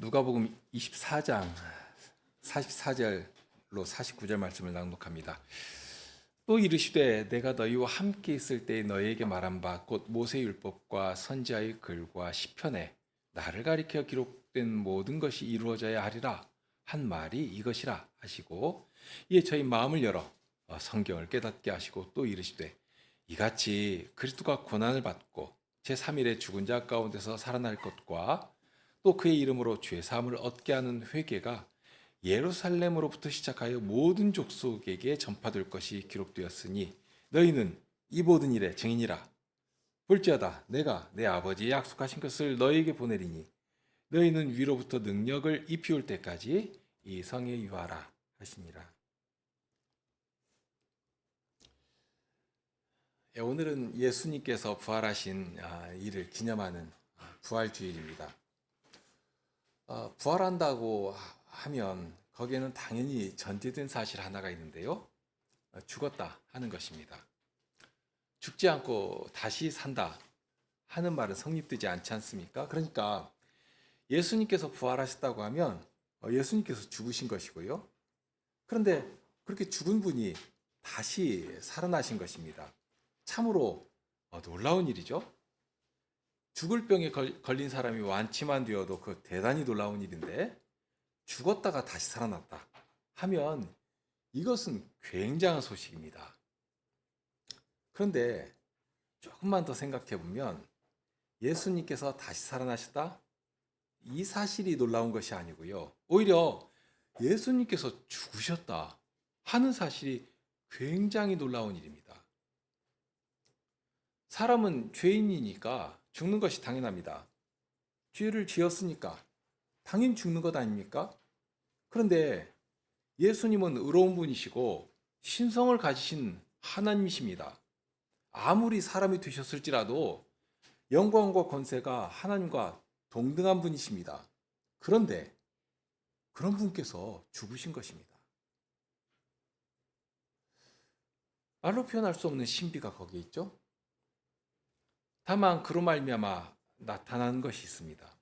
누가복음 24장 44절로 49절 말씀을 낭독합니다. 또 이르시되 내가 너희와 함께 있을 때에 너희에게 말한 바 곧 모세율법과 선지자의 글과 시편에 나를 가리켜 기록된 모든 것이 이루어져야 하리라 한 말이 이것이라 하시고, 이에 저희 마음을 열어 성경을 깨닫게 하시고, 또 이르시되 이같이 그리스도가 고난을 받고 제3일에 죽은 자 가운데서 살아날 것과 또 그의 이름으로 죄사함을 얻게 하는 회개가 예루살렘으로부터 시작하여 모든 족속에게 전파될 것이 기록되었으니 너희는 이 모든 일의 증인이라. 볼지어다 내가 내 아버지의 약속하신 것을 너희에게 보내리니 너희는 위로부터 능력을 입히올 때까지 이 성에 유하라 하시니라. 오늘은 예수님께서 부활하신 일을 기념하는 부활주일입니다. 부활한다고 하면 거기에는 당연히 전제된 사실 하나가 있는데요. 죽었다 하는 것입니다. 죽지 않고 다시 산다 하는 말은 성립되지 않지 않습니까? 그러니까 예수님께서 부활하셨다고 하면 예수님께서 죽으신 것이고요. 그런데 그렇게 죽은 분이 다시 살아나신 것입니다. 참으로 놀라운 일이죠. 죽을 병에 걸린 사람이 완치만 되어도 그 대단히 놀라운 일인데, 죽었다가 다시 살아났다 하면 이것은 굉장한 소식입니다. 그런데 조금만 더 생각해 보면 예수님께서 다시 살아나셨다? 이 사실이 놀라운 것이 아니고요. 오히려 예수님께서 죽으셨다 하는 사실이 굉장히 놀라운 일입니다. 사람은 죄인이니까 죽는 것이 당연합니다. 죄를 지었으니까 당연히 죽는 것 아닙니까? 그런데 예수님은 의로운 분이시고 신성을 가지신 하나님이십니다. 아무리 사람이 되셨을지라도 영광과 권세가 하나님과 동등한 분이십니다. 그런데 그런 분께서 죽으신 것입니다. 말로 표현할 수 없는 신비가 거기에 있죠. 다만 그로 말미암아 나타나는 것이 있습니다.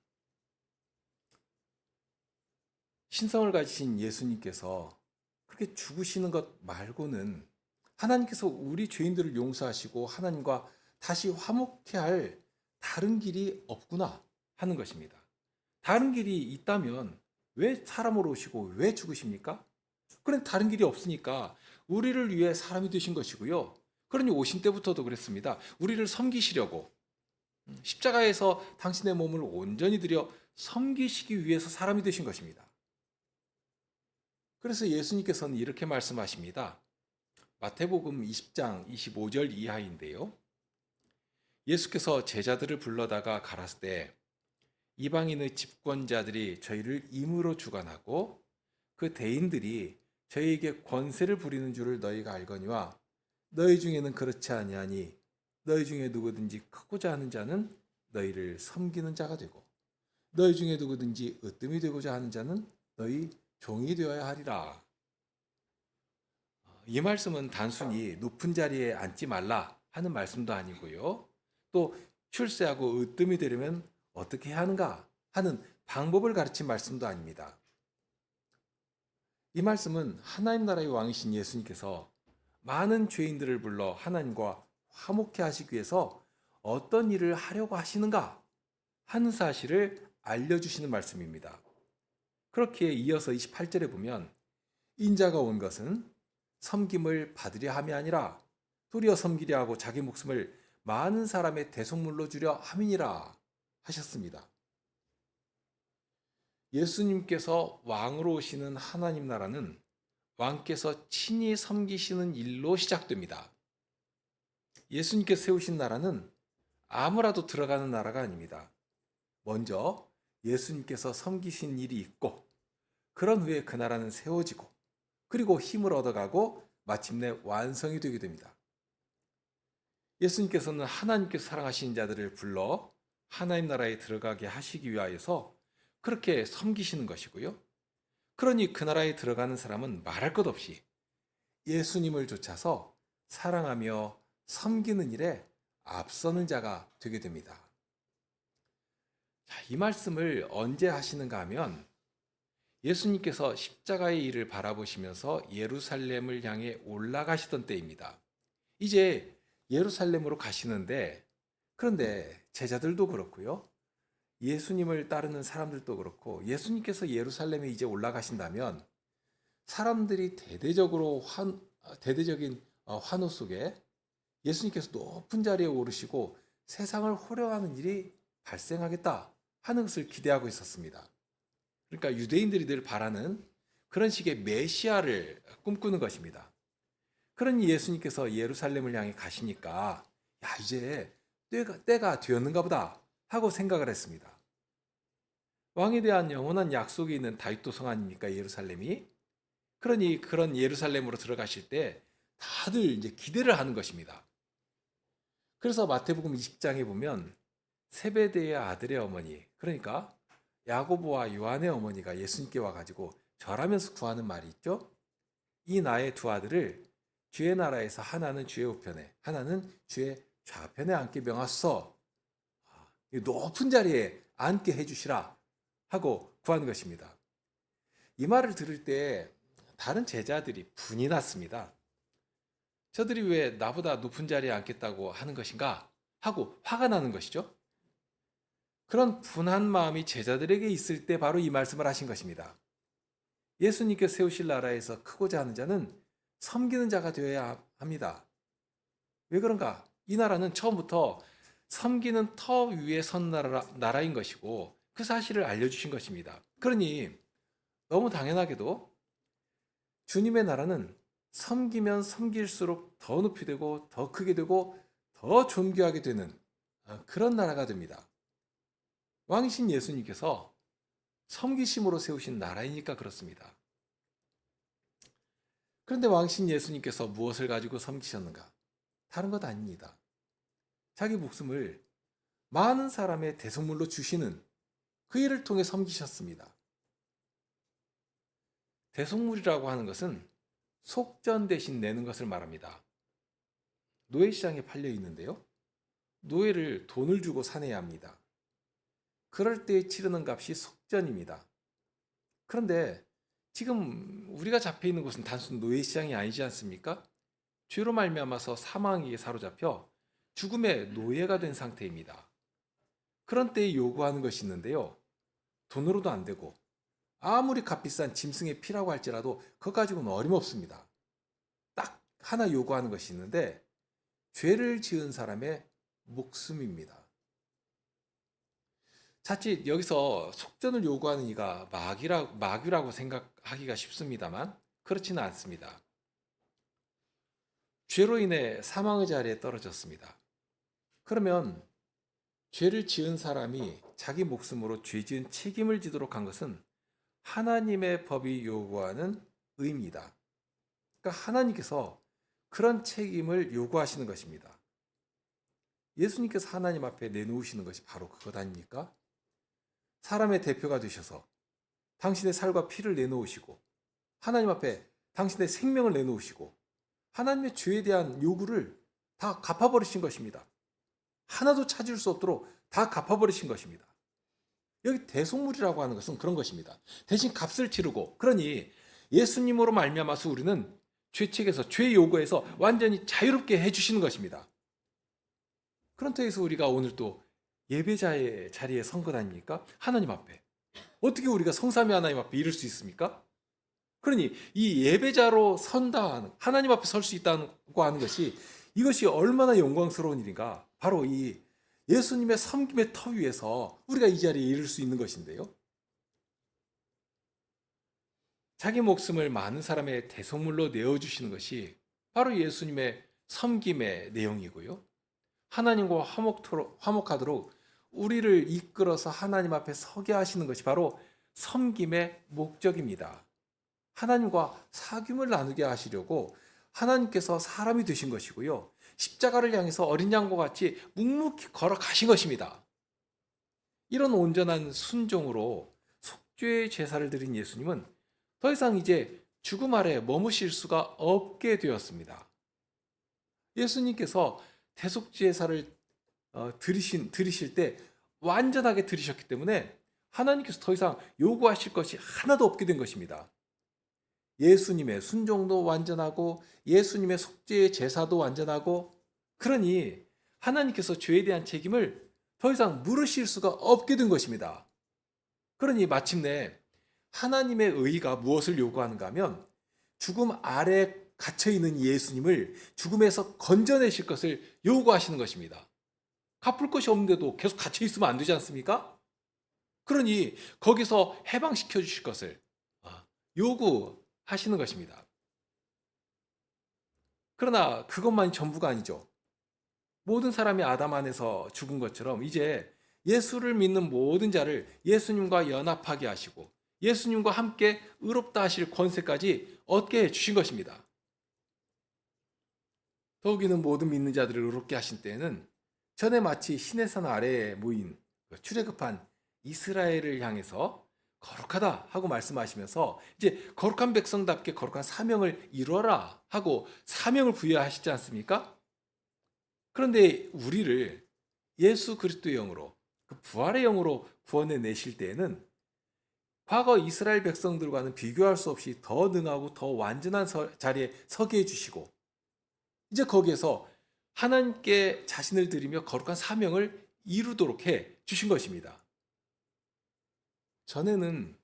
신성을 가지신 예수님께서 그렇게 죽으시는 것 말고는 하나님께서 우리 죄인들을 용서하시고 하나님과 다시 화목케 할 다른 길이 없구나 하는 것입니다. 다른 길이 있다면 왜 사람으로 오시고 왜 죽으십니까? 그런 다른 길이 없으니까 우리를 위해 사람이 되신 것이고요. 그러니 오신 때부터도 그랬습니다. 우리를 섬기시려고 십자가에서 당신의 몸을 온전히 들여 섬기시기 위해서 사람이 되신 것입니다. 그래서 예수님께서는 이렇게 말씀하십니다. 마태복음 20장 25절 이하인데요. 예수께서 제자들을 불러다가 가라사대 때 이방인의 집권자들이 저희를 임으로 주관하고 그 대인들이 저희에게 권세를 부리는 줄을 너희가 알거니와 너희 중에는 그렇지 아니하니 너희 중에 누구든지 크고자 하는 자는 너희를 섬기는 자가 되고 너희 중에 누구든지 으뜸이 되고자 하는 자는 너희 종이 되어야 하리라. 이 말씀은 단순히 높은 자리에 앉지 말라 하는 말씀도 아니고요. 또 출세하고 으뜸이 되려면 어떻게 해야 하는가 하는 방법을 가르친 말씀도 아닙니다. 이 말씀은 하나님 나라의 왕이신 예수님께서 많은 죄인들을 불러 하나님과 화목케 하시기 위해서 어떤 일을 하려고 하시는가 하는 사실을 알려주시는 말씀입니다. 그렇게 이어서 28절에 보면 인자가 온 것은 섬김을 받으려 함이 아니라 도리어 섬기려 하고 자기 목숨을 많은 사람의 대속물로 주려 함이니라 하셨습니다. 예수님께서 왕으로 오시는 하나님 나라는 왕께서 친히 섬기시는 일로 시작됩니다. 예수님께서 세우신 나라는 아무라도 들어가는 나라가 아닙니다. 먼저 예수님께서 섬기신 일이 있고 그런 후에 그 나라는 세워지고 그리고 힘을 얻어가고 마침내 완성이 되게 됩니다. 예수님께서는 하나님께서 사랑하시는 자들을 불러 하나님 나라에 들어가게 하시기 위하여서 그렇게 섬기시는 것이고요. 그러니 그 나라에 들어가는 사람은 말할 것 없이 예수님을 쫓아서 사랑하며 섬기는 일에 앞서는 자가 되게 됩니다. 자, 이 말씀을 언제 하시는가 하면 예수님께서 십자가의 일을 바라보시면서 예루살렘을 향해 올라가시던 때입니다. 이제 예루살렘으로 가시는데, 그런데 제자들도 그렇고요. 예수님을 따르는 사람들도 그렇고, 예수님께서 예루살렘에 이제 올라가신다면 사람들이 대대적인 환호 속에 예수님께서 높은 자리에 오르시고 세상을 호령하는 일이 발생하겠다 하는 것을 기대하고 있었습니다. 그러니까 유대인들이 늘 바라는 그런 식의 메시아를 꿈꾸는 것입니다. 그러니 예수님께서 예루살렘을 향해 가시니까 이제 때가 되었는가 보다 하고 생각을 했습니다. 왕에 대한 영원한 약속이 있는 다윗도 성 아닙니까, 예루살렘이? 그러니 그런 예루살렘으로 들어가실 때 다들 이제 기대를 하는 것입니다. 그래서 마태복음 20장에 보면 세베대의 아들의 어머니, 그러니까 야고보와 요한의 어머니가 예수님께 와가지고 절하면서 구하는 말이 있죠. 이 나의 두 아들을 주의 나라에서 하나는 주의 우편에, 하나는 주의 좌편에 앉게 명하소서. 높은 자리에 앉게 해주시라 하고 구하는 것입니다. 이 말을 들을 때 다른 제자들이 분이 났습니다. 저들이 왜 나보다 높은 자리에 앉겠다고 하는 것인가 하고 화가 나는 것이죠. 그런 분한 마음이 제자들에게 있을 때 바로 이 말씀을 하신 것입니다. 예수님께서 세우실 나라에서 크고자 하는 자는 섬기는 자가 되어야 합니다. 왜 그런가? 이 나라는 처음부터 섬기는 터 위에 선 나라인 것이고 그 사실을 알려주신 것입니다. 그러니 너무 당연하게도 주님의 나라는 섬기면 섬길수록 더 높이 되고 더 크게 되고 더 존귀하게 되는 그런 나라가 됩니다. 왕이신 예수님께서 섬기심으로 세우신 나라이니까 그렇습니다. 그런데 왕이신 예수님께서 무엇을 가지고 섬기셨는가? 다른 것 아닙니다. 자기 목숨을 많은 사람의 대속물로 주시는 그 일을 통해 섬기셨습니다. 대속물이라고 하는 것은 속전 대신 내는 것을 말합니다. 노예시장에 팔려 있는데요. 노예를 돈을 주고 사내야 합니다. 그럴 때 치르는 값이 속전입니다. 그런데 지금 우리가 잡혀 있는 곳은 단순 노예시장이 아니지 않습니까? 죄로 말미암아서 사망에게 사로잡혀 죽음의 노예가 된 상태입니다. 그런 때에 요구하는 것이 있는데요. 돈으로도 안 되고 아무리 값비싼 짐승의 피라고 할지라도 그거 가지고는 어림없습니다. 딱 하나 요구하는 것이 있는데 죄를 지은 사람의 목숨입니다. 자칫 여기서 속전을 요구하는 이가 마귀라고 생각하기가 쉽습니다만 그렇지는 않습니다. 죄로 인해 사망의 자리에 떨어졌습니다. 그러면 죄를 지은 사람이 자기 목숨으로 죄 지은 책임을 지도록 한 것은 하나님의 법이 요구하는 의입니다. 그러니까 하나님께서 그런 책임을 요구하시는 것입니다. 예수님께서 하나님 앞에 내놓으시는 것이 바로 그것 아닙니까? 사람의 대표가 되셔서 당신의 살과 피를 내놓으시고 하나님 앞에 당신의 생명을 내놓으시고 하나님의 죄에 대한 요구를 다 갚아버리신 것입니다. 하나도 찾을 수 없도록 다 갚아버리신 것입니다. 여기 대속물이라고 하는 것은 그런 것입니다. 대신 값을 치르고, 그러니 예수님으로 말미암아서 우리는 죄책에서, 죄 요구에서 완전히 자유롭게 해주시는 것입니다. 그런 터에서 우리가 오늘 또 예배자의 자리에 선 것 아닙니까? 하나님 앞에. 어떻게 우리가 성삼위 하나님 앞에 이를 수 있습니까? 그러니 이 예배자로 선다, 하나님 앞에 설 수 있다고 하는 것이 이것이 얼마나 영광스러운 일인가. 바로 이 예수님의 섬김의 터 위에서 우리가 이 자리에 이를 수 있는 것인데요. 자기 목숨을 많은 사람의 대속물로 내어주시는 것이 바로 예수님의 섬김의 내용이고요. 하나님과 화목하도록 우리를 이끌어서 하나님 앞에 서게 하시는 것이 바로 섬김의 목적입니다. 하나님과 사귐을 나누게 하시려고 하나님께서 사람이 되신 것이고요. 십자가를 향해서 어린 양과 같이 묵묵히 걸어가신 것입니다. 이런 온전한 순종으로 속죄의 제사를 드린 예수님은 더 이상 이제 죽음 아래 머무실 수가 없게 되었습니다. 예수님께서 대속제사를 드리실 때 완전하게 들으셨기 때문에 하나님께서 더 이상 요구하실 것이 하나도 없게 된 것입니다. 예수님의 순종도 완전하고 예수님의 속죄의 제사도 완전하고, 그러니 하나님께서 죄에 대한 책임을 더 이상 물으실 수가 없게 된 것입니다. 그러니 마침내 하나님의 의가 무엇을 요구하는가 하면 죽음 아래 갇혀 있는 예수님을 죽음에서 건져내실 것을 요구하시는 것입니다. 갚을 것이 없는데도 계속 갇혀 있으면 안 되지 않습니까? 그러니 거기서 해방시켜 주실 것을 요구하시는 것입니다. 그러나 그것만이 전부가 아니죠. 모든 사람이 아담 안에서 죽은 것처럼 이제 예수를 믿는 모든 자를 예수님과 연합하게 하시고 예수님과 함께 의롭다 하실 권세까지 얻게 해 주신 것입니다. 더욱이는 모든 믿는 자들을 의롭게 하신 때에는 전에 마치 시내산 아래에 모인 출애굽한 이스라엘을 향해서 거룩하다 하고 말씀하시면서 이제 거룩한 백성답게 거룩한 사명을 이루어라 하고 사명을 부여하시지 않습니까? 그런데 우리를 예수 그리스도의 영으로, 그 부활의 영으로 구원해 내실 때에는 과거 이스라엘 백성들과는 비교할 수 없이 더 능하고 더 완전한 자리에 서게 해주시고 이제 거기에서 하나님께 자신을 드리며 거룩한 사명을 이루도록 해 주신 것입니다. 전에는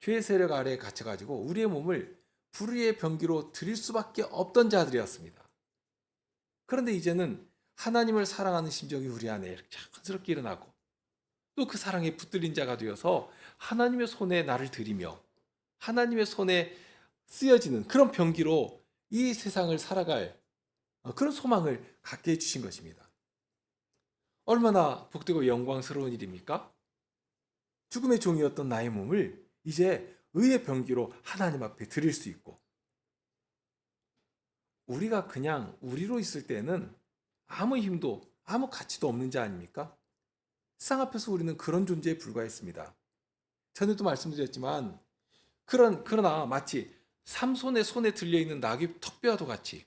죄의 세력 아래에 갇혀가지고 우리의 몸을 불의의 병기로 드릴 수밖에 없던 자들이었습니다. 그런데 이제는 하나님을 사랑하는 심정이 우리 안에 이렇게 자연스럽게 일어나고 또 그 사랑에 붙들린 자가 되어서 하나님의 손에 나를 드리며 하나님의 손에 쓰여지는 그런 병기로 이 세상을 살아갈 그런 소망을 갖게 해주신 것입니다. 얼마나 복되고 영광스러운 일입니까? 죽음의 종이었던 나의 몸을 이제 의의 병기로 하나님 앞에 드릴 수 있고, 우리가 그냥 우리로 있을 때는 아무 힘도 아무 가치도 없는 자 아닙니까? 세상 앞에서 우리는 그런 존재에 불과했습니다. 전에도 말씀드렸지만 그러나 마치 삼손의 손에 들려있는 나귀 턱뼈와도 같이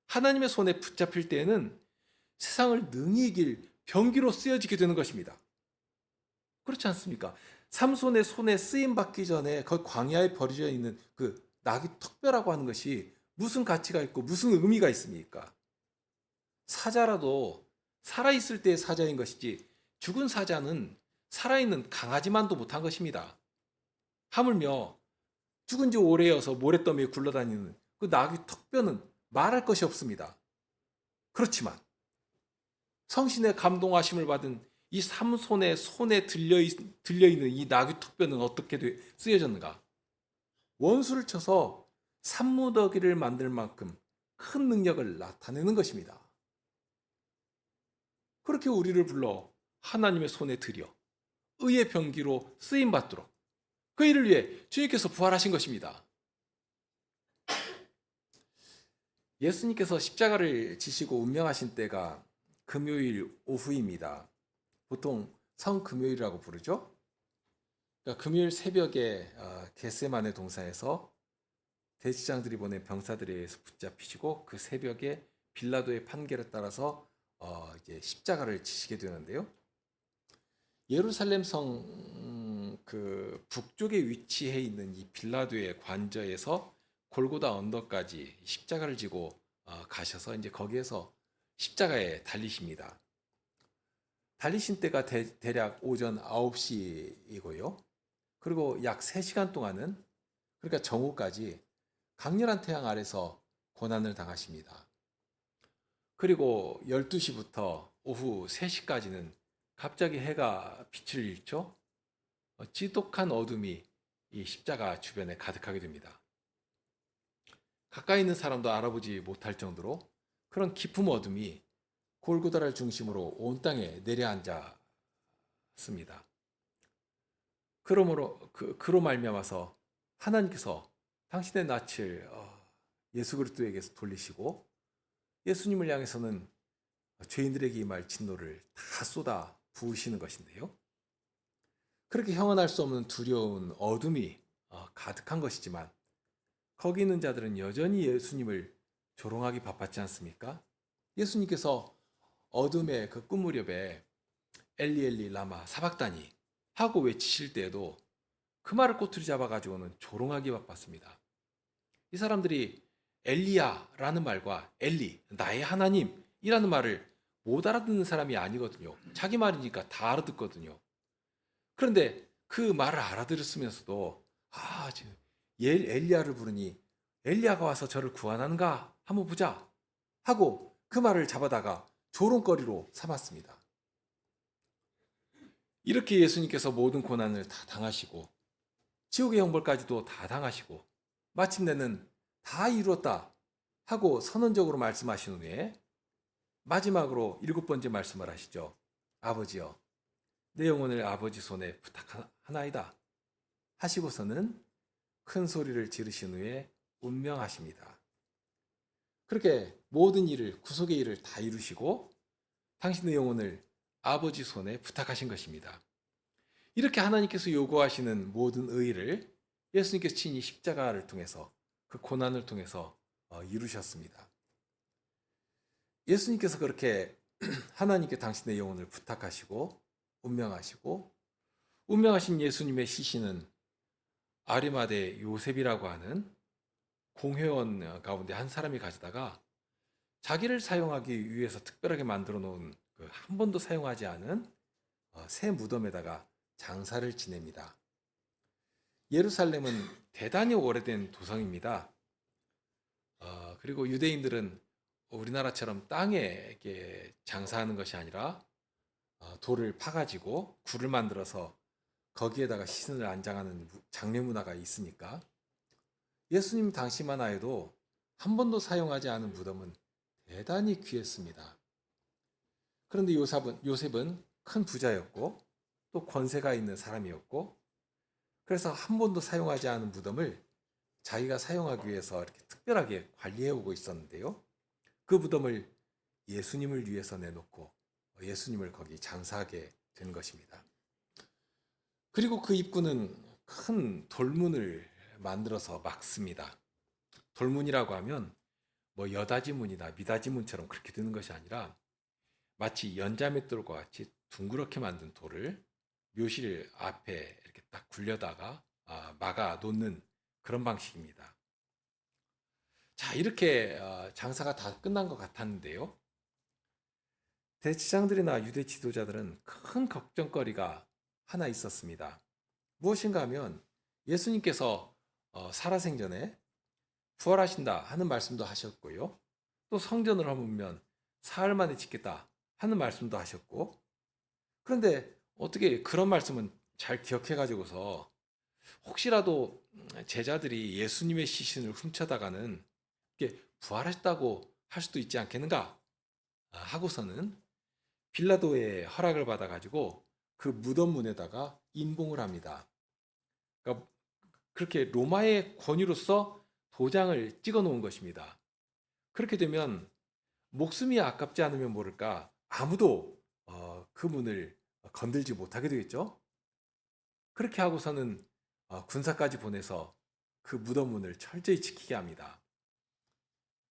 하나님의 손에 붙잡힐 때에는 세상을 능히 이길 병기로 쓰여지게 되는 것입니다. 그렇지 않습니까? 삼손의 손에 쓰임 받기 전에 그 광야에 버려져 있는 그 나귀 턱뼈라고 하는 것이 무슨 가치가 있고 무슨 의미가 있습니까? 사자라도 살아있을 때의 사자인 것이지 죽은 사자는 살아있는 강아지만도 못한 것입니다. 하물며 죽은 지 오래여서 모래더미에 굴러다니는 그 나귀 턱뼈는 말할 것이 없습니다. 그렇지만 성신의 감동하심을 받은 이 삼손의 손에 들려있는 이 나귀 턱뼈는 어떻게 쓰여졌는가? 원수를 쳐서 산무더기를 만들 만큼 큰 능력을 나타내는 것입니다. 그렇게 우리를 불러 하나님의 손에 들여 의의 병기로 쓰임 받도록 그 일을 위해 주님께서 부활하신 것입니다. 예수님께서 십자가를 지시고 운명하신 때가 금요일 오후입니다. 보통 성금요일이라고 부르죠. 그러니까 금요일 새벽에 겟세마네 동산에서 대지장들이 보낸 병사들에 의해서 붙잡히시고 그 새벽에 빌라도의 판결에 따라서 이제 십자가를 지시게 되는데요. 예루살렘 성 그 북쪽에 위치해 있는 이 빌라도의 관저에서 골고다 언덕까지 십자가를 지고 가셔서 이제 거기에서 십자가에 달리십니다. 달리신 때가 대략 오전 9시이고요. 그리고 약 3시간 동안은 그러니까 정오까지 강렬한 태양 아래서 고난을 당하십니다. 그리고 12시부터 오후 3시까지는 갑자기 해가 빛을 잃죠. 지독한 어둠이 이 십자가 주변에 가득하게 됩니다. 가까이 있는 사람도 알아보지 못할 정도로 그런 깊은 어둠이 골고다를 중심으로 온 땅에 내려앉았습니다. 그로 말미암아서 하나님께서 당신의 낯을 예수 그리스도에게서 돌리시고 예수님을 향해서는 죄인들에게 임할 진노를 다 쏟아 부으시는 것인데요. 그렇게 형언할 수 없는 두려운 어둠이 가득한 것이지만 거기 있는 자들은 여전히 예수님을 조롱하기 바빴지 않습니까? 예수님께서 어둠의 그 끝 무렵에 엘리 엘리 라마 사박다니 하고 외치실 때에도 그 말을 꼬투리 잡아가지고는 조롱하기 바빴습니다. 이 사람들이 엘리야라는 말과 엘리, 나의 하나님이라는 말을 못 알아듣는 사람이 아니거든요. 자기 말이니까 다 알아듣거든요. 그런데 그 말을 알아들었으면서도 지금 엘리야를 부르니 엘리야가 와서 저를 구원하는가 한번 보자 하고 그 말을 잡아다가 조롱거리로 삼았습니다. 이렇게 예수님께서 모든 고난을 다 당하시고 지옥의 형벌까지도 다 당하시고 마침내는 다 이루었다 하고 선언적으로 말씀하신 후에 마지막으로 7번째 말씀을 하시죠. 아버지여, 내 영혼을 아버지 손에 부탁하나이다 하시고서는 큰 소리를 지르신 후에 운명하십니다. 그렇게 모든 일을, 구속의 일을 다 이루시고 당신의 영혼을 아버지 손에 부탁하신 것입니다. 이렇게 하나님께서 요구하시는 모든 의의를 예수님께서 친히 십자가를 통해서 그 고난을 통해서 이루셨습니다. 예수님께서 그렇게 하나님께 당신의 영혼을 부탁하시고 운명하신 예수님의 시신은 아리마대 요셉이라고 하는 공회원 가운데 한 사람이 가져다가 자기를 사용하기 위해서 특별하게 만들어 놓은 한 번도 사용하지 않은 새 무덤에다가 장사를 지냅니다. 예루살렘은 대단히 오래된 도성입니다. 그리고 유대인들은 우리나라처럼 땅에 이렇게 장사하는 것이 아니라 돌을 파가지고 굴을 만들어서 거기에다가 시신을 안장하는 장례 문화가 있으니까 예수님 당시만 하여도 한 번도 사용하지 않은 무덤은 대단히 귀했습니다. 그런데 요셉은 큰 부자였고 또 권세가 있는 사람이었고 그래서 한 번도 사용하지 않은 무덤을 자기가 사용하기 위해서 이렇게 특별하게 관리해 오고 있었는데요. 그 무덤을 예수님을 위해서 내놓고 예수님을 거기 장사하게 된 것입니다. 그리고 그 입구는 큰 돌문을 만들어서 막습니다. 돌문이라고 하면 뭐 여다지문이나 미다지문처럼 그렇게 되는 것이 아니라 마치 연자맷돌과 같이 둥그렇게 만든 돌을 묘실 앞에 이렇게 딱 굴려다가 막아 놓는 그런 방식입니다. 자, 이렇게 장사가 다 끝난 것 같았는데요. 대지장들이나 유대 지도자들은 큰 걱정거리가 하나 있었습니다. 무엇인가 하면 예수님께서 살아생전에 부활하신다 하는 말씀도 하셨고요. 또 성전을 허물면 사흘 만에 짓겠다 하는 말씀도 하셨고, 그런데 어떻게 그런 말씀은 잘 기억해 가지고서 혹시라도 제자들이 예수님의 시신을 훔쳐다가는 이게 부활하셨다고 할 수도 있지 않겠는가 하고서는 빌라도의 허락을 받아 가지고 그 무덤 문에다가 인봉을 합니다. 그러니까 그렇게 로마의 권위로서 도장을 찍어 놓은 것입니다. 그렇게 되면 목숨이 아깝지 않으면 모를까 아무도 그 문을 건들지 못하게 되겠죠. 그렇게 하고서는 군사까지 보내서 그 무덤 문을 철저히 지키게 합니다.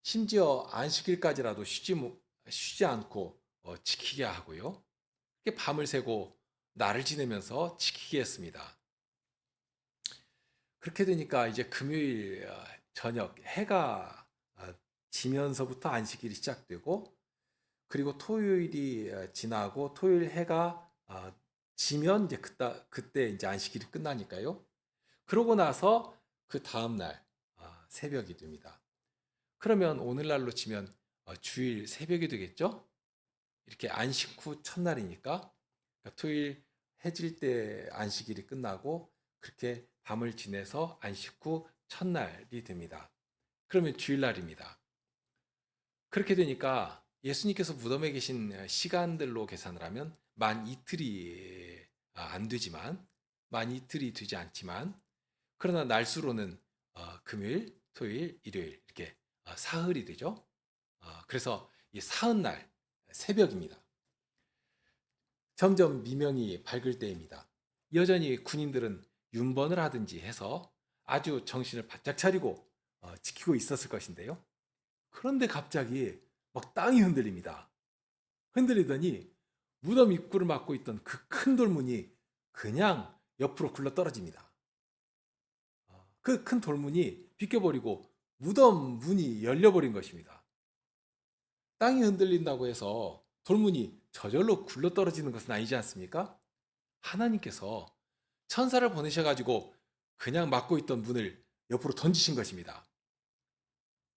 심지어 안식일까지라도 쉬지 않고 지키게 하고요. 밤을 새고 날을 지내면서 지키게 했습니다. 그렇게 되니까 이제 금요일 저녁 해가 지면서부터 안식일이 시작되고 그리고 토요일이 지나고 토요일 해가 지면 이제 그때 이제 안식일이 끝나니까요. 그러고 나서 그 다음 날 새벽이 됩니다. 그러면 오늘날로 치면 주일 새벽이 되겠죠? 이렇게 안식 후 첫날이니까 그러니까 토요일 해질 때 안식일이 끝나고 그렇게 밤을 지내서 안식 후 첫날이 됩니다. 그러면 주일날입니다. 그렇게 되니까 예수님께서 무덤에 계신 시간들로 계산을 하면 만 이틀이 안 되지만 만 이틀이 되지 않지만 그러나 날수로는 금요일, 토요일, 일요일 이렇게 사흘이 되죠. 그래서 이 사흘날 새벽입니다. 점점 미명이 밝을 때입니다. 여전히 군인들은 윤번을 하든지 해서 아주 정신을 바짝 차리고 지키고 있었을 것인데요. 그런데 갑자기 막 땅이 흔들립니다. 흔들리더니 무덤 입구를 막고 있던 그 큰 돌문이 그냥 옆으로 굴러 떨어집니다. 그 큰 돌문이 비껴버리고 무덤 문이 열려버린 것입니다. 땅이 흔들린다고 해서 돌문이 저절로 굴러 떨어지는 것은 아니지 않습니까? 하나님께서 천사를 보내셔가지고 그냥 막고 있던 문을 옆으로 던지신 것입니다.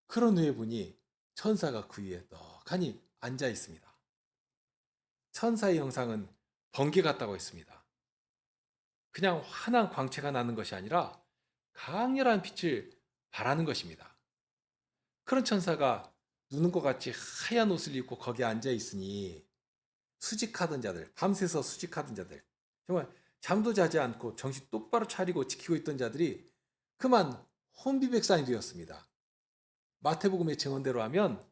그런 후에 보니 천사가 그 위에 떡하니 앉아 있습니다. 천사의 형상은 번개 같다고 했습니다. 그냥 환한 광채가 나는 것이 아니라 강렬한 빛을 발하는 것입니다. 그런 천사가 누는 것 같이 하얀 옷을 입고 거기에 앉아 있으니 수직하던 자들, 밤새서 수직하던 자들, 정말 잠도 자지 않고 정신 똑바로 차리고 지키고 있던 자들이 그만 혼비백산이 되었습니다. 마태복음의 증언대로 하면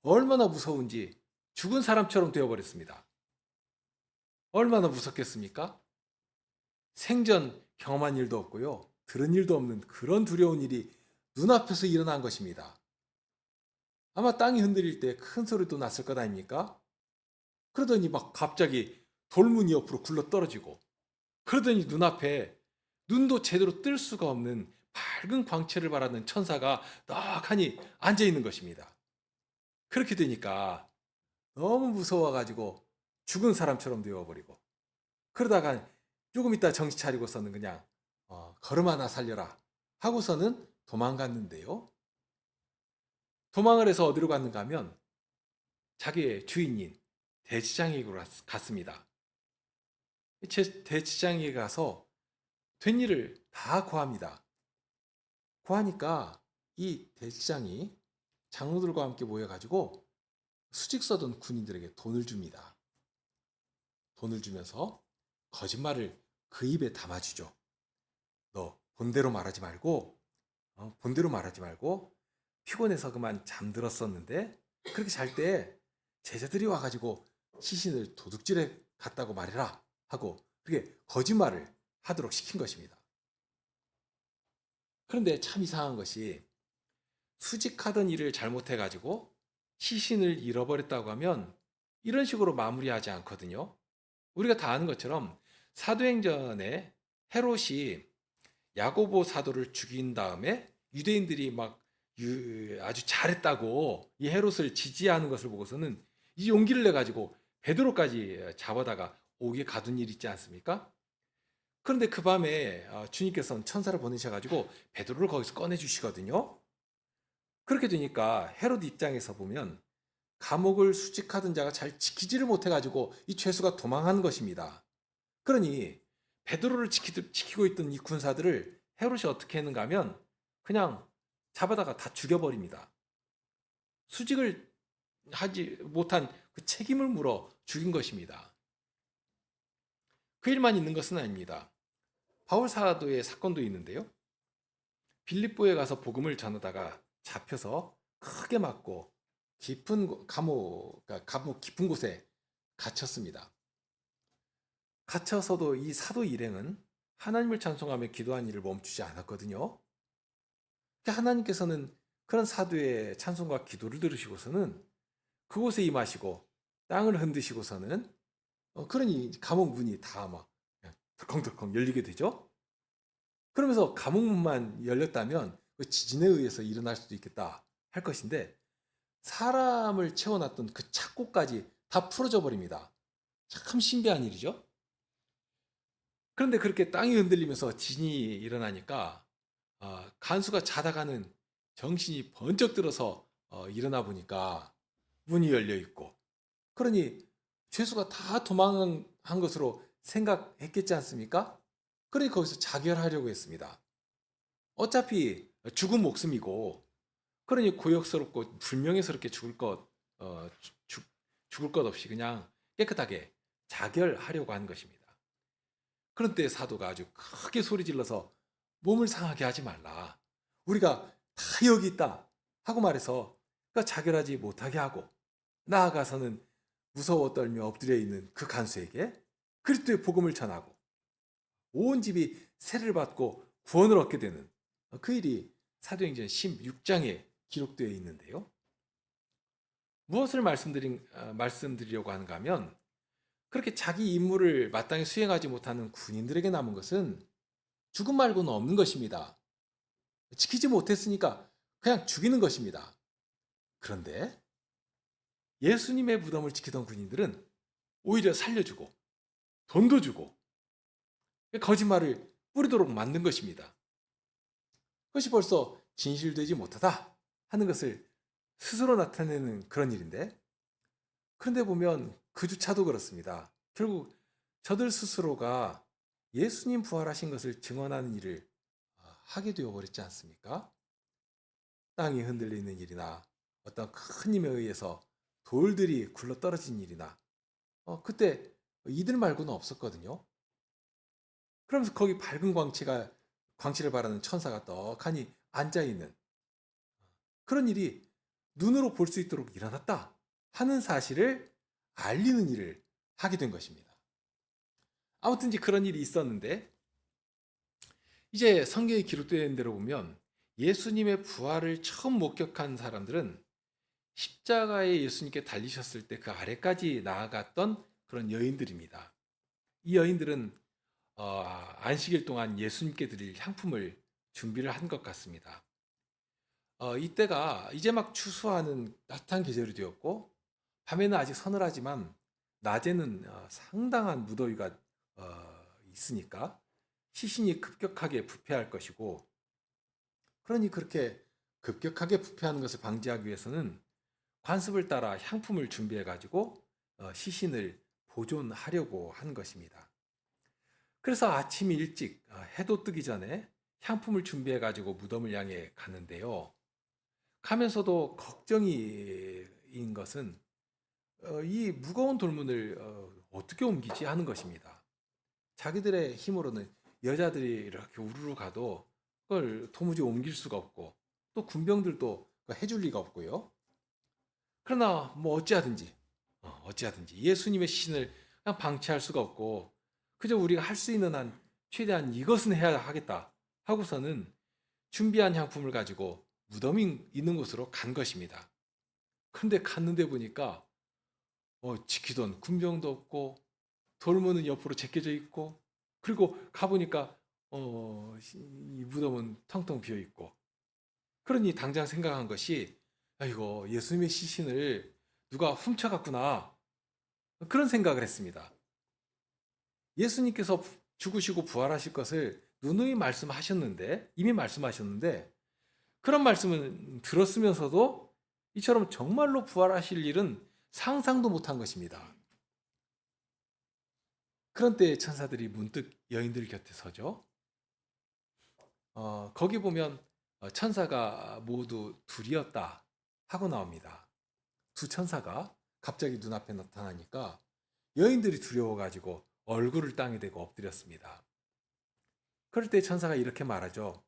얼마나 무서운지 죽은 사람처럼 되어버렸습니다. 얼마나 무섭겠습니까? 생전 경험한 일도 없고요. 들은 일도 없는 그런 두려운 일이 눈앞에서 일어난 것입니다. 아마 땅이 흔들릴 때 큰 소리도 났을 것 아닙니까? 그러더니 막 갑자기 돌문이 옆으로 굴러 떨어지고, 그러더니 눈앞에 눈도 제대로 뜰 수가 없는 밝은 광채를 발하는 천사가 떡하니 앉아 있는 것입니다. 그렇게 되니까 너무 무서워가지고 죽은 사람처럼 되어버리고, 그러다가 조금 있다 정신 차리고서는 그냥 걸음 하나 살려라 하고서는 도망갔는데요. 도망을 해서 어디로 갔는가 하면 자기의 주인인 대지장에게로 갔습니다. 대지장에 가서 된 일을 다 고합니다. 고하니까 이 대지장이 장로들과 함께 모여가지고 수직 서던 군인들에게 돈을 줍니다. 돈을 주면서 거짓말을 그 입에 담아주죠. 너 본대로 말하지 말고 피곤해서 그만 잠들었었는데 그렇게 잘 때 제자들이 와가지고 시신을 도둑질해 갔다고 말해라 하고 그렇게 거짓말을 하도록 시킨 것입니다. 그런데 참 이상한 것이 수직하던 일을 잘못해가지고 시신을 잃어버렸다고 하면 이런 식으로 마무리하지 않거든요. 우리가 다 아는 것처럼 사도행전에 헤롯이 야고보 사도를 죽인 다음에 유대인들이 막 아주 잘했다고 이 헤롯을 지지하는 것을 보고서는 이 용기를 내 가지고 베드로까지 잡아다가 옥에 가둔 일 있지 않습니까? 그런데 그 밤에 주님께서는 천사를 보내셔 가지고 베드로를 거기서 꺼내 주시거든요. 그렇게 되니까 헤롯 입장에서 보면 감옥을 수직하던 자가 잘 지키지를 못해 가지고 이 죄수가 도망한 것입니다. 그러니 베드로를 지키고 있던 이 군사들을 헤롯이 어떻게 했는가 하면 그냥 잡아다가 다 죽여버립니다. 수직을 하지 못한 그 책임을 물어 죽인 것입니다. 그 일만 있는 것은 아닙니다. 바울 사도의 사건도 있는데요. 빌립보에 가서 복음을 전하다가 잡혀서 크게 맞고 깊은 감옥 깊은 곳에 갇혔습니다. 갇혀서도 이 사도 일행은 하나님을 찬송하며 기도한 일을 멈추지 않았거든요. 하나님께서는 그런 사도의 찬송과 기도를 들으시고서는 그곳에 임하시고 땅을 흔드시고서는 그러니 감옥 문이 다 막 덜컹덜컹 열리게 되죠. 그러면서 감옥 문만 열렸다면 그 지진에 의해서 일어날 수도 있겠다 할 것인데 사람을 채워놨던 그 착고까지 다 풀어져 버립니다. 참 신비한 일이죠. 그런데 그렇게 땅이 흔들리면서 지진이 일어나니까 간수가 자다가는 정신이 번쩍 들어서 일어나 보니까 문이 열려 있고, 그러니 죄수가 다 도망한 것으로 생각했겠지 않습니까? 그러니 거기서 자결하려고 했습니다. 어차피 죽은 목숨이고, 그러니 고역스럽고 불명예스럽게 죽을 것 없이 그냥 깨끗하게 자결하려고 하는 것입니다. 그런데 사도가 아주 크게 소리 질러서 몸을 상하게 하지 말라. 우리가 다 여기 있다 하고 말해서 자결하지 못하게 하고, 나아가서는 무서워 떨며 엎드려 있는 그 간수에게 그리스도의 복음을 전하고 온 집이 세례를 받고 구원을 얻게 되는 그 일이 사도행전 16장에 기록되어 있는데요. 무엇을 말씀드리려고 하는가 하면 그렇게 자기 임무를 마땅히 수행하지 못하는 군인들에게 남은 것은 죽음 말고는 없는 것입니다. 지키지 못했으니까 그냥 죽이는 것입니다. 그런데 예수님의 무덤을 지키던 군인들은 오히려 살려주고 돈도 주고 거짓말을 뿌리도록 만든 것입니다. 그것이 벌써 진실되지 못하다 하는 것을 스스로 나타내는 그런 일인데, 그런데 보면 그주차도 그렇습니다. 결국 저들 스스로가 예수님 부활하신 것을 증언하는 일을 하게 되어버렸지 않습니까? 땅이 흔들리는 일이나 어떤 큰 힘에 의해서 돌들이 굴러 떨어진 일이나 그때 이들 말고는 없었거든요. 그러면서 거기 밝은 광치를 바라는 천사가 떡하니 앉아있는 그런 일이 눈으로 볼 수 있도록 일어났다 하는 사실을 알리는 일을 하게 된 것입니다. 아무튼 이제 그런 일이 있었는데, 이제 성경에 기록된 대로 보면 예수님의 부활을 처음 목격한 사람들은 십자가에 예수님께 달리셨을 때 그 아래까지 나아갔던 그런 여인들입니다. 이 여인들은 안식일 동안 예수님께 드릴 향품을 준비를 한 것 같습니다. 이때가 이제 막 추수하는 따뜻한 계절이 되었고, 밤에는 아직 서늘하지만 낮에는 상당한 무더위가 있으니까 시신이 급격하게 부패할 것이고, 그러니 그렇게 급격하게 부패하는 것을 방지하기 위해서는 관습을 따라 향품을 준비해 가지고 시신을 보존하려고 한 것입니다. 그래서 아침 일찍 해도 뜨기 전에 향품을 준비해 가지고 무덤을 향해 갔는데요. 가면서도 걱정인 것은 이 무거운 돌문을 어떻게 옮기지 하는 것입니다. 자기들의 힘으로는 여자들이 이렇게 우르르 가도 그걸 도무지 옮길 수가 없고, 또 군병들도 해줄 리가 없고요. 그러나 뭐 어찌하든지 예수님의 시신을 그냥 방치할 수가 없고, 그저 우리가 할 수 있는 한 최대한 이것은 해야 하겠다 하고서는 준비한 향품을 가지고 무덤이 있는 곳으로 간 것입니다. 그런데 갔는데 보니까 지키던 군병도 없고, 돌문은 옆으로 제껴져 있고, 그리고 가보니까 이 무덤은 텅텅 비어 있고, 그러니 당장 생각한 것이, 아이고 예수님의 시신을 누가 훔쳐갔구나, 그런 생각을 했습니다. 예수님께서 죽으시고 부활하실 것을 누누이 말씀하셨는데, 이미 말씀하셨는데, 그런 말씀을 들었으면서도 이처럼 정말로 부활하실 일은 상상도 못한 것입니다. 그런 때에 천사들이 문득 여인들 곁에 서죠. 거기 보면 천사가 모두 둘이었다 하고 나옵니다. 두 천사가 갑자기 눈앞에 나타나니까 여인들이 두려워가지고 얼굴을 땅에 대고 엎드렸습니다. 그럴 때 천사가 이렇게 말하죠.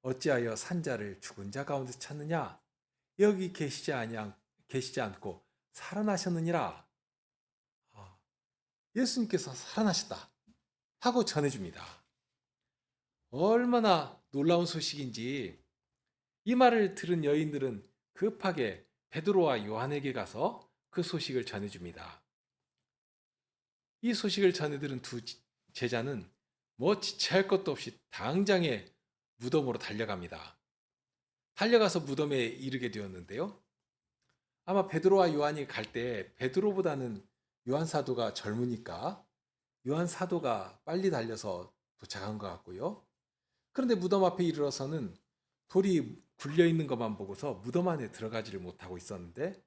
어찌하여 산자를 죽은 자 가운데 찾느냐? 여기 계시지 않고 살아나셨느니라. 예수님께서 살아나셨다 하고 전해줍니다. 얼마나 놀라운 소식인지 이 말을 들은 여인들은 급하게 베드로와 요한에게 가서 그 소식을 전해줍니다. 이 소식을 전해 들은 두 제자는 뭐 지체할 것도 없이 당장에 무덤으로 달려갑니다. 달려가서 무덤에 이르게 되었는데요. 아마 베드로와 요한이 갈 때 베드로보다는 요한 사도가 젊으니까 요한 사도가 빨리 달려서 도착한 것 같고요. 그런데 무덤 앞에 이르러서는 돌이 굴려 있는 것만 보고서 무덤 안에 들어가지를 못하고 있었는데,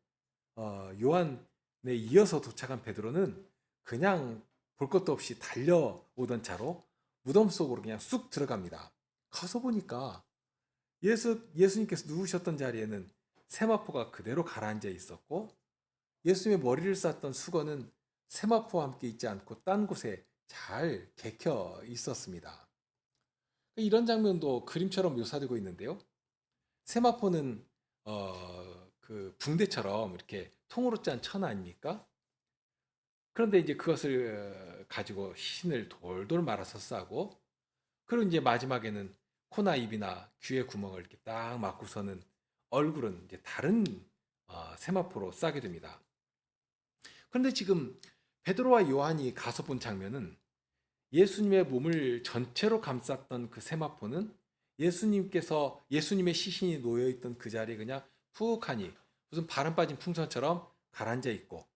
요한에 이어서 도착한 베드로는 그냥 볼 것도 없이 달려오던 차로 무덤 속으로 그냥 쑥 들어갑니다. 가서 보니까 예수님께서 누우셨던 자리에는 세마포가 그대로 가라앉아 있었고, 예수님의 머리를 쌌던 수건은 세마포와 함께 있지 않고 딴 곳에 잘 개켜 있었습니다. 이런 장면도 그림처럼 묘사되고 있는데요. 세마포는 그 붕대처럼 이렇게 통으로 짠 천 아닙니까? 그런데 이제 그것을 가지고 신을 돌돌 말아서 싸고, 그리고 이제 마지막에는 코나 입이나 귀의 구멍을 이렇게 딱 막고서는 얼굴은 이제 다른 세마포로 싸게 됩니다. 그런데 지금 베드로와 요한이 가서 본 장면은 예수님의 몸을 전체로 감쌌던 그 세마포는 예수님의 시신이 놓여 있던 그 자리에 그냥 푹하니 무슨 바람 빠진 풍선처럼 가라앉아 있고,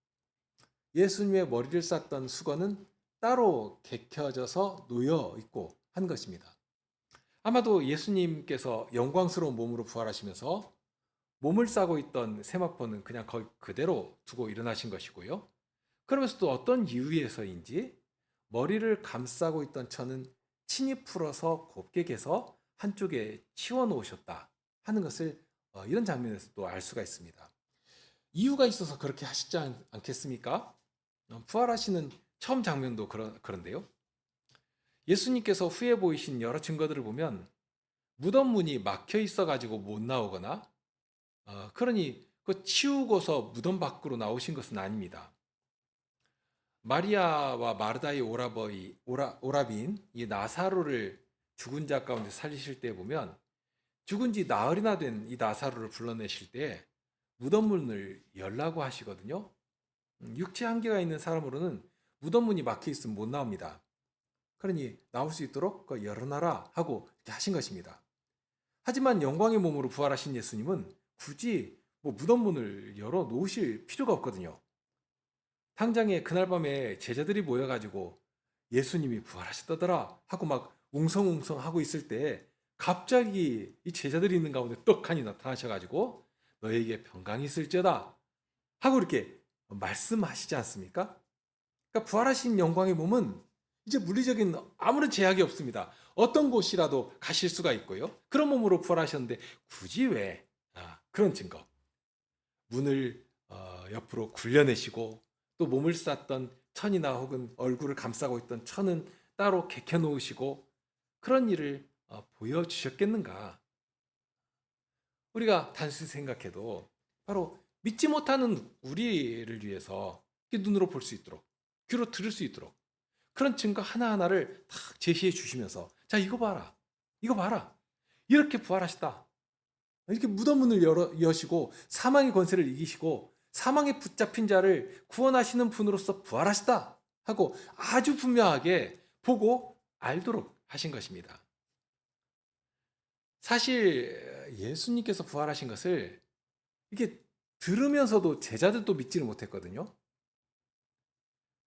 예수님의 머리를 쌌던 수건은 따로 개켜져서 놓여 있고 한 것입니다. 아마도 예수님께서 영광스러운 몸으로 부활하시면서 몸을 싸고 있던 세마포는 그냥 거기 그대로 두고 일어나신 것이고요. 그러면서 또 어떤 이유에서인지 머리를 감싸고 있던 천은 친이 풀어서 곱게 개서 한쪽에 치워 놓으셨다 하는 것을 이런 장면에서 또 알 수가 있습니다. 이유가 있어서 그렇게 하시지 않겠습니까? 부활하시는 처음 장면도 그런데요. 예수님께서 후에 보이신 여러 증거들을 보면 무덤 문이 막혀 있어 가지고 못 나오거나, 그러니 그 치우고서 무덤 밖으로 나오신 것은 아닙니다. 마리아와 마르다의 오라비인 이 나사로를 죽은 자 가운데 살리실 때 보면, 죽은 지 나흘이나 된 이 나사로를 불러내실 때 무덤 문을 열라고 하시거든요. 육체 한계가 있는 사람으로는 무덤 문이 막혀 있으면 못 나옵니다. 그러니 나올 수 있도록 열어놔라 하고 이렇게 하신 것입니다. 하지만 영광의 몸으로 부활하신 예수님은 굳이 무덤 문을 열어 놓으실 필요가 없거든요. 당장에 그날 밤에 제자들이 모여가지고 예수님이 부활하셨다더라 하고 막 웅성웅성 하고 있을 때 갑자기 이 제자들이 있는 가운데 떡하니 나타나셔가지고 너에게 평강이 있을지어다 하고 이렇게 말씀하시지 않습니까? 그러니까 부활하신 영광의 몸은 이제 물리적인 아무런 제약이 없습니다. 어떤 곳이라도 가실 수가 있고요. 그런 몸으로 부활하셨는데 굳이 왜 그런 증거, 문을 옆으로 굴려내시고 또 몸을 쌌던 천이나 혹은 얼굴을 감싸고 있던 천은 따로 개켜 놓으시고 그런 일을 보여주셨겠는가? 우리가 단순히 생각해도 바로 믿지 못하는 우리를 위해서 눈으로 볼 수 있도록, 귀로 들을 수 있도록 그런 증거 하나하나를 탁 제시해 주시면서, 자, 이거 봐라, 이거 봐라, 이렇게 부활하시다, 이렇게 무덤 문을 여시고 사망의 권세를 이기시고 사망에 붙잡힌 자를 구원하시는 분으로서 부활하시다 하고 아주 분명하게 보고 알도록 하신 것입니다. 사실 예수님께서 부활하신 것을 이게 들으면서도 제자들도 믿지를 못했거든요.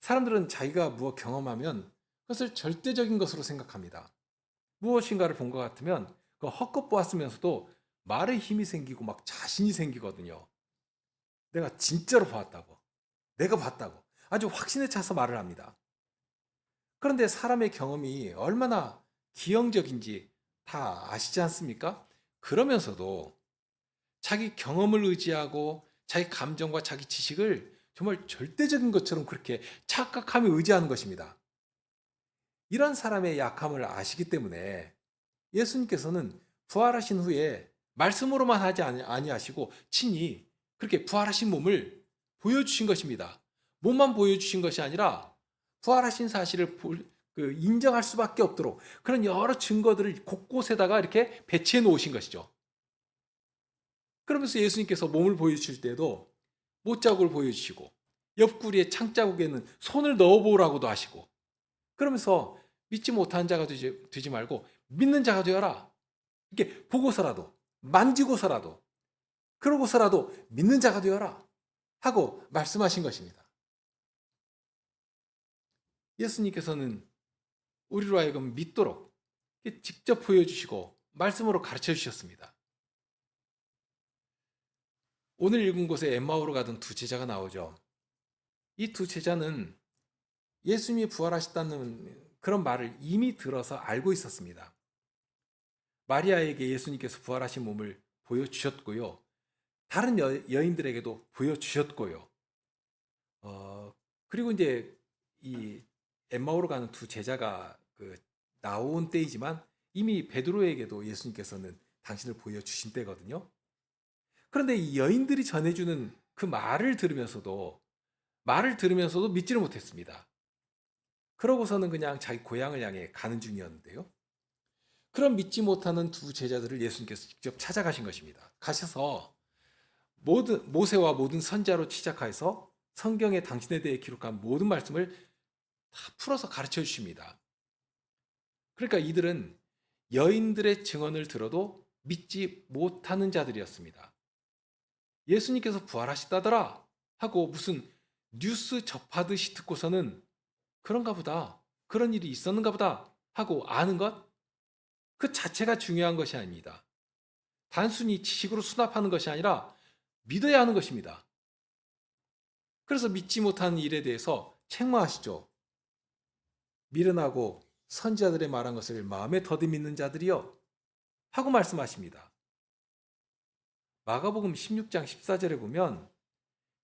사람들은 자기가 무엇 경험하면 그것을 절대적인 것으로 생각합니다. 무엇인가를 본 것 같으면 그 헛것 보았으면서도 말에 힘이 생기고 막 자신이 생기거든요. 내가 진짜로 봤다고, 내가 봤다고 아주 확신에 차서 말을 합니다. 그런데 사람의 경험이 얼마나 기형적인지 다 아시지 않습니까? 그러면서도 자기 경험을 의지하고 자기 감정과 자기 지식을 정말 절대적인 것처럼 그렇게 착각하며 의지하는 것입니다. 이런 사람의 약함을 아시기 때문에 예수님께서는 부활하신 후에 말씀으로만 하지 아니하시고 친히 그렇게 부활하신 몸을 보여주신 것입니다. 몸만 보여주신 것이 아니라 부활하신 사실을 인정할 수밖에 없도록 그런 여러 증거들을 곳곳에다가 이렇게 배치해 놓으신 것이죠. 그러면서 예수님께서 몸을 보여주실 때도 못자국을 보여주시고 옆구리에 창자국에는 손을 넣어보라고도 하시고, 그러면서 믿지 못하는 자가 되지 말고 믿는 자가 되어라. 이렇게 보고서라도, 만지고서라도, 그러고서라도 믿는 자가 되어라 하고 말씀하신 것입니다. 예수님께서는 우리로 하여금 믿도록 직접 보여주시고 말씀으로 가르쳐 주셨습니다. 오늘 읽은 곳에 엠마오로 가던 두 제자가 나오죠. 이 두 제자는 예수님이 부활하셨다는 그런 말을 이미 들어서 알고 있었습니다. 마리아에게 예수님께서 부활하신 몸을 보여주셨고요. 다른 여인들에게도 보여주셨고요. 그리고 이제 이 엠마오로 가는 두 제자가 나온 때이지만 이미 베드로에게도 예수님께서는 당신을 보여주신 때거든요. 그런데 이 여인들이 전해주는 그 말을 들으면서도 믿지를 못했습니다. 그러고서는 그냥 자기 고향을 향해 가는 중이었는데요. 그런 믿지 못하는 두 제자들을 예수님께서 직접 찾아가신 것입니다. 가셔서 모세와 모든 선자로 시작해서 성경에 당신에 대해 기록한 모든 말씀을 다 풀어서 가르쳐 주십니다. 그러니까 이들은 여인들의 증언을 들어도 믿지 못하는 자들이었습니다. 예수님께서 부활하셨다더라 하고 무슨 뉴스 접하듯이 듣고서는 그런가 보다, 그런 일이 있었는가 보다 하고 아는 것, 그 자체가 중요한 것이 아닙니다. 단순히 지식으로 수납하는 것이 아니라 믿어야 하는 것입니다. 그래서 믿지 못하는 일에 대해서 책망하시죠. 미련하고 선지자들의 말한 것을 마음에 더디 믿는 자들이여 하고 말씀하십니다. 마가복음 16장 14절에 보면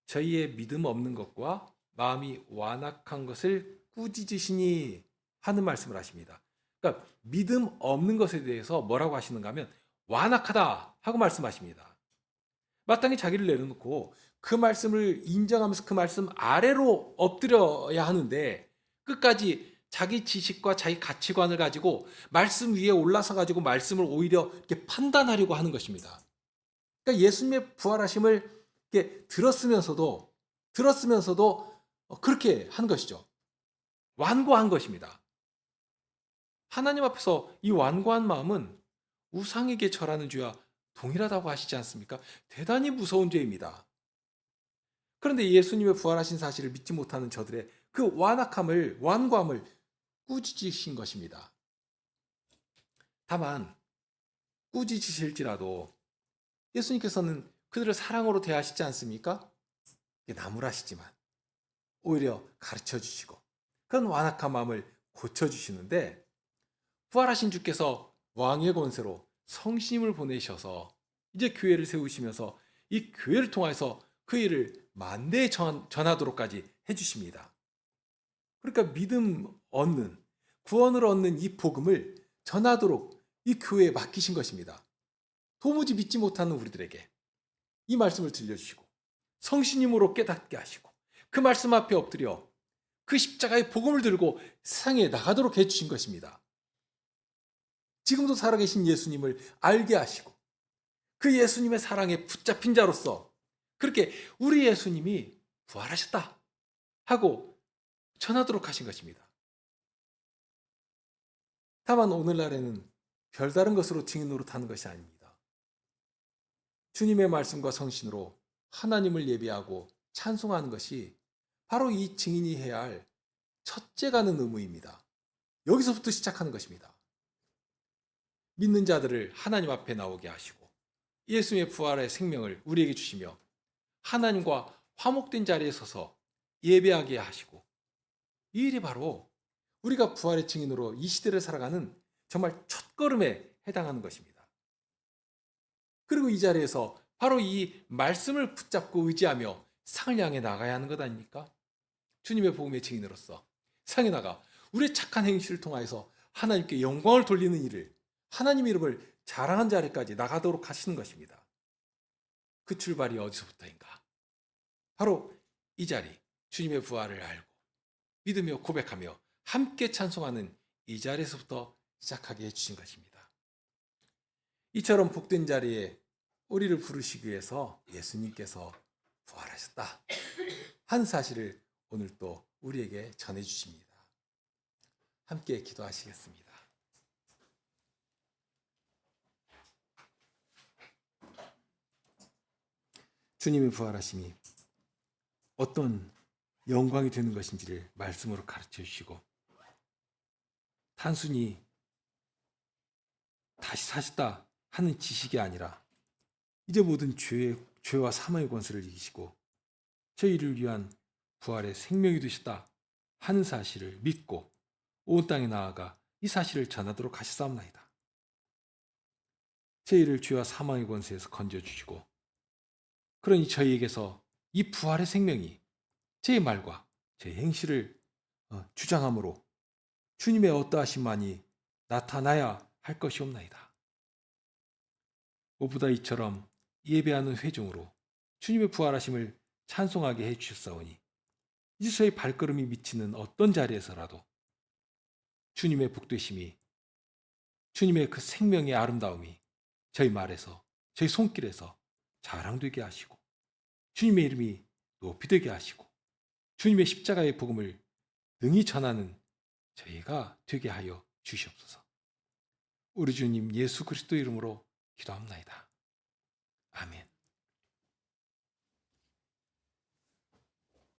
저희의 믿음 없는 것과 마음이 완악한 것을 꾸짖으시니 하는 말씀을 하십니다. 그러니까 믿음 없는 것에 대해서 뭐라고 하시는가 하면 완악하다 하고 말씀하십니다. 마땅히 자기를 내려놓고 그 말씀을 인정하면서 그 말씀 아래로 엎드려야 하는데 끝까지 자기 지식과 자기 가치관을 가지고 말씀 위에 올라서 가지고 말씀을 오히려 이렇게 판단하려고 하는 것입니다. 그러니까 예수님의 부활하심을 이렇게 들었으면서도 그렇게 한 것이죠. 완고한 것입니다. 하나님 앞에서 이 완고한 마음은 우상에게 절하는 죄와 동일하다고 하시지 않습니까? 대단히 무서운 죄입니다. 그런데 예수님의 부활하신 사실을 믿지 못하는 저들의 그 완고함을 꾸짖으신 것입니다. 다만 꾸짖으실지라도 예수님께서는 그들을 사랑으로 대하시지 않습니까? 나무라시지만 오히려 가르쳐 주시고 그런 완악한 마음을 고쳐주시는데 부활하신 주께서 왕의 권세로 성신님을 보내셔서 이제 교회를 세우시면서 이 교회를 통해서 그 일을 만대에 전하도록까지 해주십니다. 그러니까 믿음 얻는, 구원을 얻는 이 복음을 전하도록 이 교회에 맡기신 것입니다. 도무지 믿지 못하는 우리들에게 이 말씀을 들려주시고 성신님으로 깨닫게 하시고 그 말씀 앞에 엎드려 그 십자가의 복음을 들고 세상에 나가도록 해주신 것입니다. 지금도 살아계신 예수님을 알게 하시고 그 예수님의 사랑에 붙잡힌 자로서 그렇게 우리 예수님이 부활하셨다 하고 전하도록 하신 것입니다. 다만 오늘날에는 별다른 것으로 증인 노릇하는 것이 아닙니다. 주님의 말씀과 성신으로 하나님을 예배하고 찬송하는 것이 바로 이 증인이 해야 할 첫째 가는 의무입니다. 여기서부터 시작하는 것입니다. 믿는 자들을 하나님 앞에 나오게 하시고 예수님의 부활의 생명을 우리에게 주시며 하나님과 화목된 자리에 서서 예배하게 하시고 이 일이 바로 우리가 부활의 증인으로 이 시대를 살아가는 정말 첫걸음에 해당하는 것입니다. 그리고 이 자리에서 바로 이 말씀을 붙잡고 의지하며 상을 향해 나가야 하는 것 아닙니까? 주님의 복음의 증인으로서 상에 나가 우리의 착한 행실을 통하여서 하나님께 영광을 돌리는 일을 하나님 이름을 자랑한 자리까지 나가도록 하시는 것입니다. 그 출발이 어디서부터인가? 바로 이 자리, 주님의 부활을 알고 믿으며 고백하며 함께 찬송하는 이 자리에서부터 시작하게 해주신 것입니다. 이처럼 복된 자리에 우리를 부르시기 위해서 예수님께서 부활하셨다 한 사실을 오늘 또 우리에게 전해주십니다. 함께 기도하시겠습니다. 주님의 부활하심이 어떤 영광이 되는 것인지를 말씀으로 가르쳐 주시고 단순히 다시 사셨다 하는 지식이 아니라 이제 모든 죄와 사망의 권세를 이기시고 저희를 위한 부활의 생명이 되셨다 하는 사실을 믿고 온 땅에 나아가 이 사실을 전하도록 하셨사옵나이다. 저희를 죄와 사망의 권세에서 건져주시고 그러니 저희에게서 이 부활의 생명이 제 말과 제 행실을 주장함으로 주님의 어떠하심만이 나타나야 할 것이옵나이다. 무엇보다 이처럼 예배하는 회중으로 주님의 부활하심을 찬송하게 해주셨사오니 이제 저희 발걸음이 미치는 어떤 자리에서라도 주님의 복되심이 주님의 그 생명의 아름다움이 저희 말에서 저희 손길에서 자랑되게 하시고 주님의 이름이 높이 되게 하시고 주님의 십자가의 복음을 능히 전하는 저희가 되게 하여 주시옵소서. 우리 주님 예수 그리스도 이름으로 기도합나이다. 아멘.